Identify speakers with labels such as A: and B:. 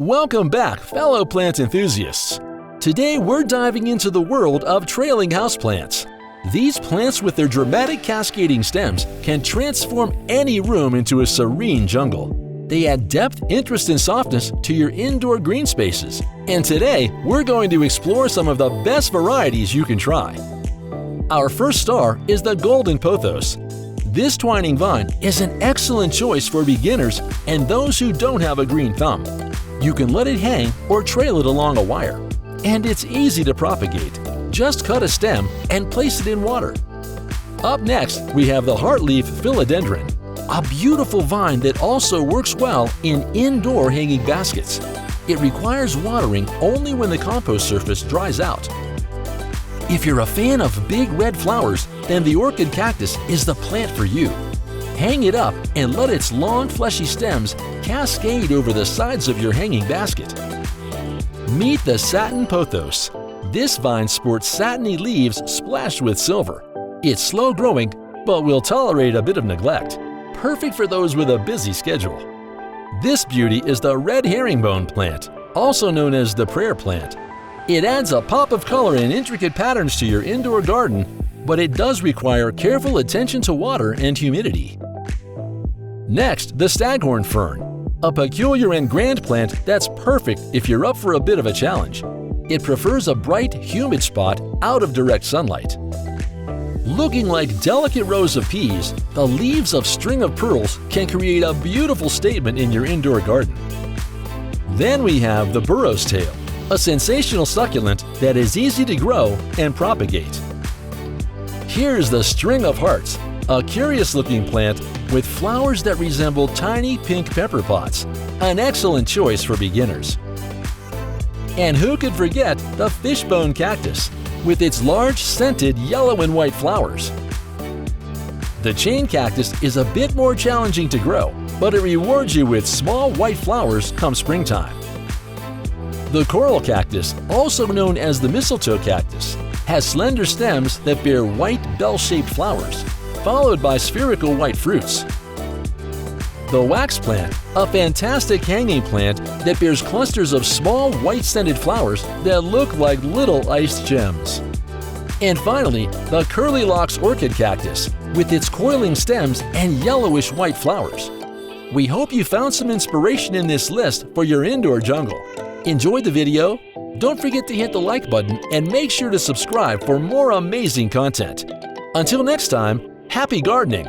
A: Welcome back, fellow plant enthusiasts! Today we're diving into the world of trailing houseplants. These plants with their dramatic cascading stems can transform any room into a serene jungle. They add depth, interest, and softness to your indoor green spaces. And today, we're going to explore some of the best varieties you can try. Our first star is the Golden Pothos. This twining vine is an excellent choice for beginners and those who don't have a green thumb. You can let it hang or trail it along a wire. And it's easy to propagate. Just cut a stem and place it in water. Up next, we have the heartleaf philodendron, a beautiful vine that also works well in indoor hanging baskets. It requires watering only when the compost surface dries out. If you're a fan of big red flowers, then the orchid cactus is the plant for you. Hang it up and let its long, fleshy stems cascade over the sides of your hanging basket. Meet the satin pothos. This vine sports satiny leaves splashed with silver. It's slow growing, but will tolerate a bit of neglect. Perfect for those with a busy schedule. This beauty is the red herringbone plant, also known as the prayer plant. It adds a pop of color and intricate patterns to your indoor garden, but it does require careful attention to water and humidity. Next, the staghorn fern, a peculiar and grand plant that's perfect if you're up for a bit of a challenge. It prefers a bright, humid spot out of direct sunlight. Looking like delicate rows of peas, the leaves of string of pearls can create a beautiful statement in your indoor garden. Then we have the burro's tail, a sensational succulent that is easy to grow and propagate. Here's the string of hearts, a curious-looking plant with flowers that resemble tiny pink pepper pots, an excellent choice for beginners. And who could forget the fishbone cactus, with its large, scented yellow and white flowers. The chain cactus is a bit more challenging to grow, but it rewards you with small white flowers come springtime. The coral cactus, also known as the mistletoe cactus, has slender stems that bear white bell-shaped flowers, followed by spherical white fruits. The wax plant, a fantastic hanging plant that bears clusters of small white-scented flowers that look like little iced gems. And finally, the curly locks orchid cactus, with its coiling stems and yellowish white flowers. We hope you found some inspiration in this list for your indoor jungle. Enjoyed the video? Don't forget to hit the like button and make sure to subscribe for more amazing content. Until next time, happy gardening!